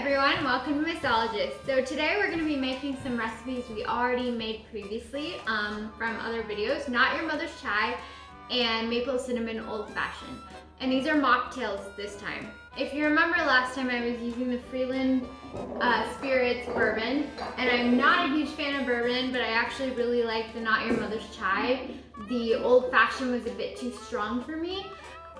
everyone, welcome to Mixologist. So today we're going to be making some recipes we already made previously from other videos. Not Your Mother's Chai and Maple Cinnamon Old Fashioned. And these are mocktails this time. If you remember last time I was using the Freeland Spirits Bourbon, and I'm not a huge fan of bourbon, but I actually really like the Not Your Mother's Chai. The Old Fashioned was a bit too strong for me.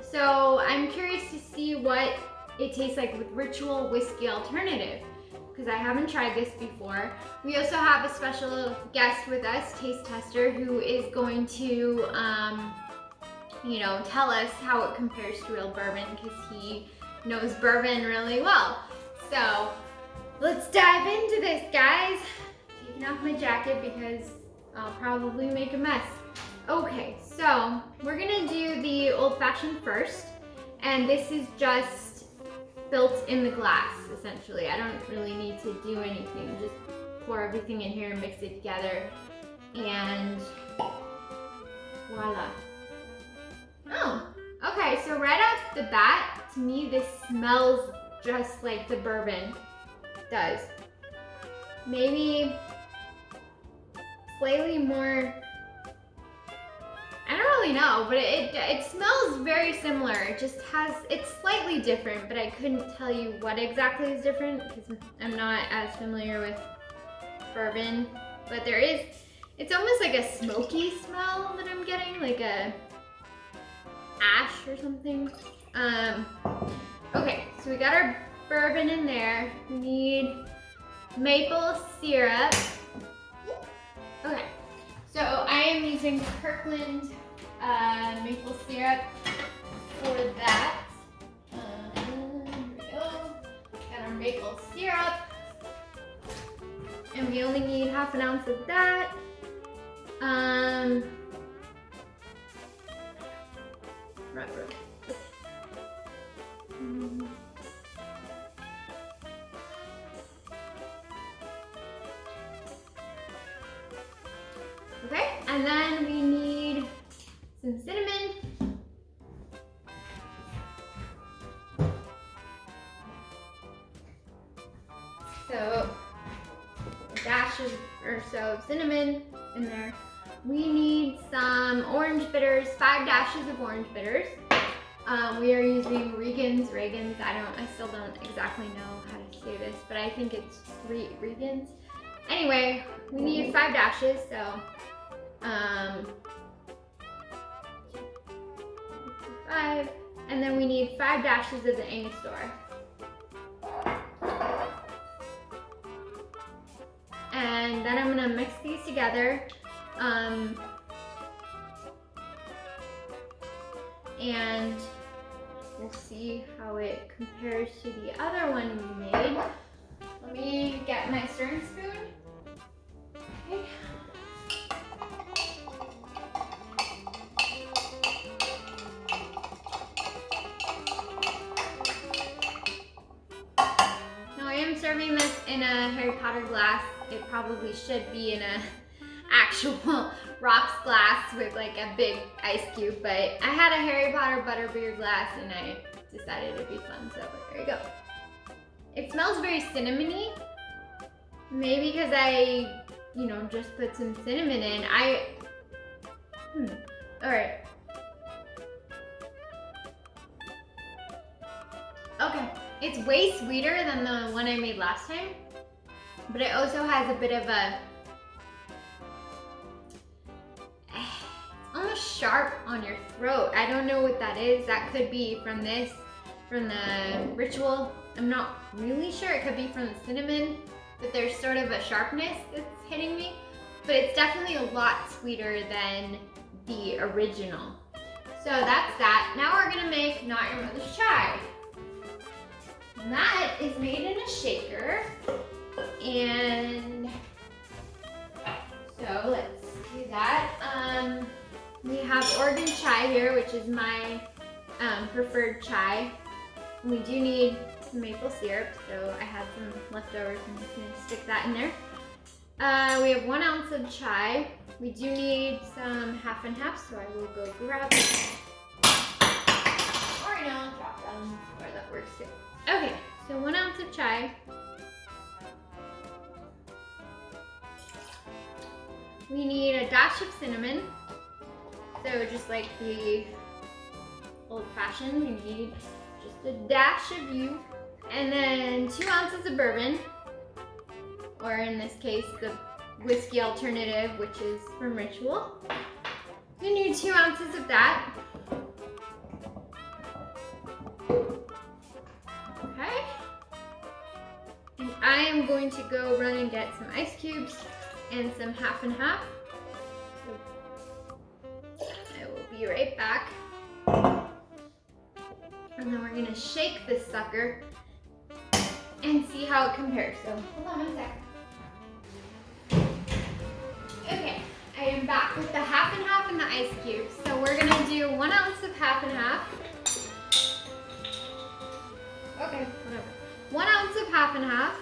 So I'm curious to see what it tastes like with Ritual Whiskey Alternative, because I haven't tried this before. We also have a special guest with us, taste tester, who is going to tell us how it compares to real bourbon, because he knows bourbon really well. So let's dive into this, guys. Taking off my jacket because I'll probably make a mess. Okay, so we're gonna do the Old Fashioned first, and this is just built in the glass, essentially. I don't really need to do anything. Just pour everything in here and mix it together, and voila. Oh, okay, so right off the bat, to me this smells just like the bourbon does. Maybe slightly more, I don't really know, but it smells very similar. It just it's slightly different, but I couldn't tell you what exactly is different because I'm not as familiar with bourbon. But it's almost like a smoky smell that I'm getting, like a ash or something. Okay, so we got our bourbon in there. We need maple syrup. Okay. So I am using Kirkland maple syrup for that. Here we go. Got our maple syrup. And we only need half an ounce of that. Okay, and then we need some cinnamon. So a dash or so of cinnamon in there. We need some orange bitters, 5 dashes of orange bitters. We are using Regan's. I still don't exactly know how to say this, but I think it's Regan's. Anyway, we need 5 dashes, so 5, and then we need 5 dashes of the Angostura. And then I'm gonna mix these together. And we'll see how it compares to the other one we made. Let me get my stirring spoon. Okay. Now I am serving this in a Harry Potter glass. It probably should be in a actual rocks glass with like a big ice cube, but I had a Harry Potter butterbeer glass and I decided it'd be fun, so there you go. It smells very cinnamony, maybe because I, just put some cinnamon in. All right. Okay, it's way sweeter than the one I made last time, but it also has a bit of a, almost sharp on your throat. I don't know what that is. That could be from the Ritual. I'm not really sure. It could be from the cinnamon, but there's sort of a sharpness that's hitting me. But it's definitely a lot sweeter than the original. So that's that. Now we're gonna make Not Your Mother's Chai. And that is made in a shaker. And so let's do that. We have Oregon chai here, which is my preferred chai. And we do need some maple syrup, so I have some leftovers. I'm just gonna stick that in there. We have 1 ounce of chai. We do need some half and half, so I will go grab it. Or drop that on the floor, that works too. Okay, so 1 ounce of chai. We need a dash of cinnamon. So just like the old-fashioned, we need just a dash of you. And then 2 ounces of bourbon, or in this case, the whiskey alternative, which is from Ritual. We need 2 ounces of that. Okay. And I am going to go run and get some ice cubes and some half and half. I will be right back. And then we're gonna shake this sucker and see how it compares. So hold on one sec. Okay, I am back with the half and half and the ice cubes. So we're gonna do 1 ounce of half and half. Okay, whatever. 1 ounce of half and half.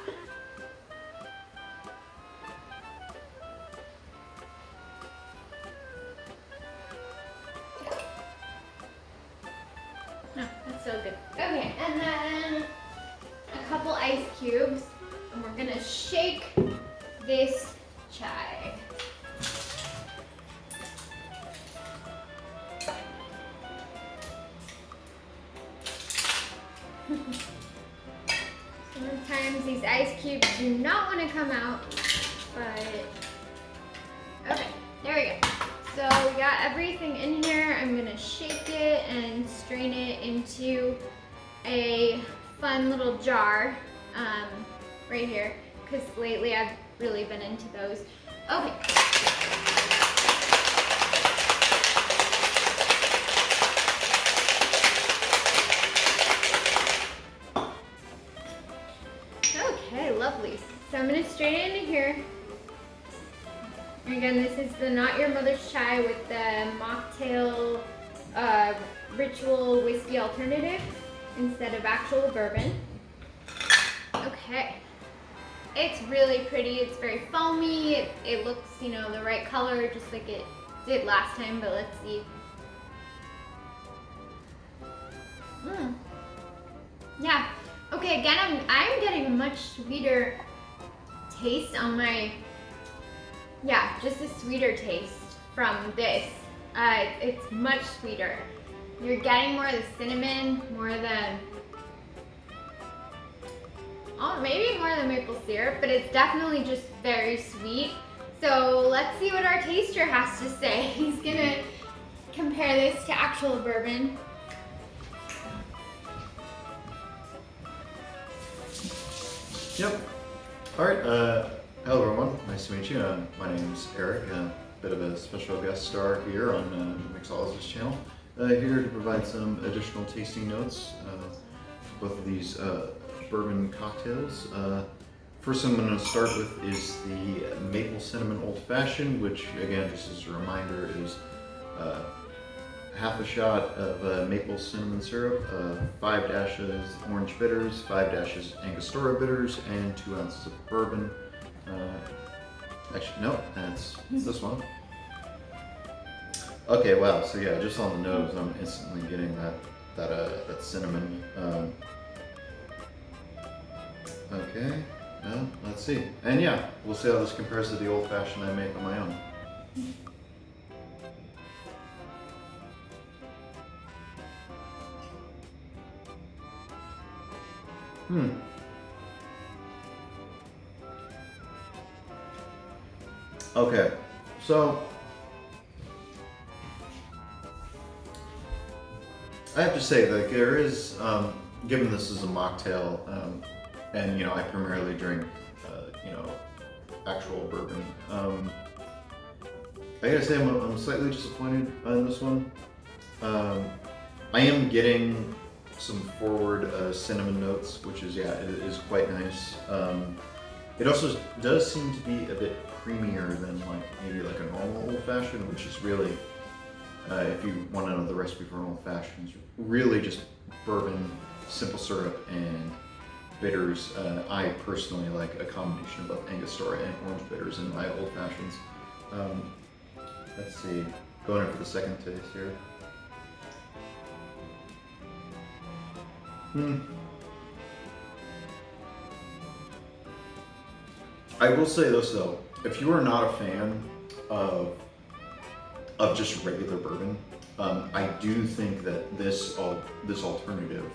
No, that's so good. Okay, and then a couple ice cubes, and we're gonna shake this chai. Sometimes these ice cubes do not want to come out, but okay, there we go. So we got everything in here. I'm gonna shake it and strain it into a fun little jar right here, because lately I've really been into those. Okay. Okay, lovely. So I'm gonna strain it into here. Again, this is the Not Your Mother's Chai with the Mocktail Ritual Whiskey Alternative instead of actual bourbon. Okay. It's really pretty. It's very foamy. It looks, you know, the right color, just like it did last time, but let's see. Yeah. Okay, again, I'm getting a much sweeter taste on my, yeah, just a sweeter taste from this. It's much sweeter. You're getting more of the cinnamon, more of the, oh, maybe more of the maple syrup, but it's definitely just very sweet. So let's see what our taster has to say. He's gonna compare this to actual bourbon. Yep. All right. Hello, everyone. Nice to meet you. My name's Eric. A bit of a special guest star here on the Mixologist channel. Here to provide some additional tasting notes for both of these bourbon cocktails. First I'm going to start with is the Maple Cinnamon Old Fashioned, which again, just as a reminder, is half a shot of maple cinnamon syrup, 5 dashes orange bitters, 5 dashes Angostura bitters, and 2 ounces of bourbon. Actually, no, it's this one. Okay, wow. So yeah, just on the nose, I'm instantly getting that cinnamon. Okay, well, let's see. And yeah, we'll see how this compares to the old fashioned I make on my own. Okay, so I have to say that there is, given this is a mocktail, and you know I primarily drink, you know, actual bourbon. I gotta say I'm slightly disappointed in this one. I am getting some forward cinnamon notes, which is, yeah, it is quite nice. It also does seem to be a bit creamier than maybe like a normal old fashioned, which is really, if you want to know the recipe for an old fashioned, it's really just bourbon, simple syrup, and bitters. I personally like a combination of both Angostura and orange bitters in my old fashions. Let's see, going in for the second taste here. I will say this though, if you are not a fan of just regular bourbon. I do think that this alternative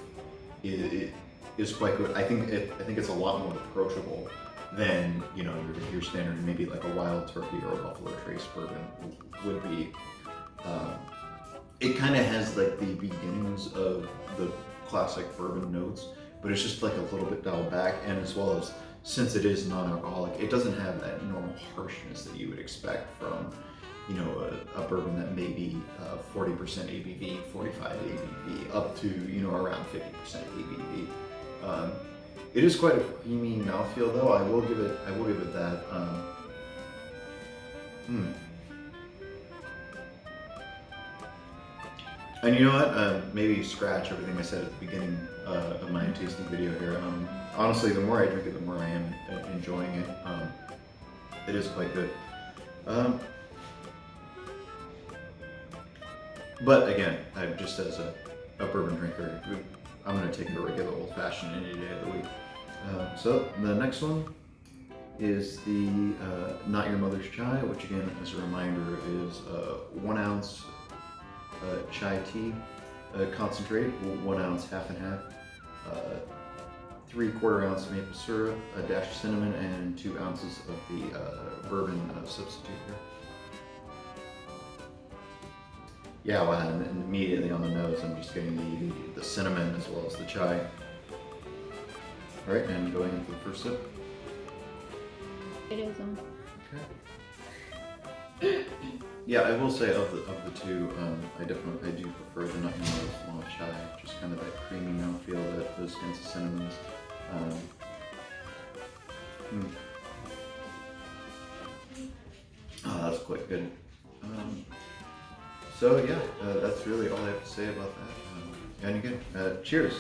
is quite good. I think it's a lot more approachable than your standard maybe like a Wild Turkey or a Buffalo Trace bourbon would be. It kind of has like the beginnings of the classic bourbon notes, but it's just like a little bit dialed back, and as well as since it is non-alcoholic, it doesn't have that normal harshness that you would expect from a bourbon that may be 40% ABV, 45 ABV, up to around 50% ABV. It is quite a creamy mouthfeel, though. I will give it that. And you know what? Maybe scratch everything I said at the beginning of my tasting video here. Honestly, the more I drink it, the more I am enjoying it. It is quite good. But again, just as a bourbon drinker, I'm going to take a regular old-fashioned any day of the week. So the next one is the Not Your Mother's Chai, which again, as a reminder, is 1 ounce chai tea concentrate, 1 ounce half and half, 3/4 ounce maple syrup, a dash of cinnamon, and 2 ounces of the bourbon substitute here. Yeah, well, and immediately on the nose, I'm just getting the cinnamon as well as the chai. All right, and going into the first sip. It is. Okay. Yeah, I will say of the two, I do prefer the Not Your Mother's Small Chai. Just kind of that creamy mouthfeel, those kinds of cinnamons. Oh, that's quite good. So yeah, that's really all I have to say about that. And again, cheers.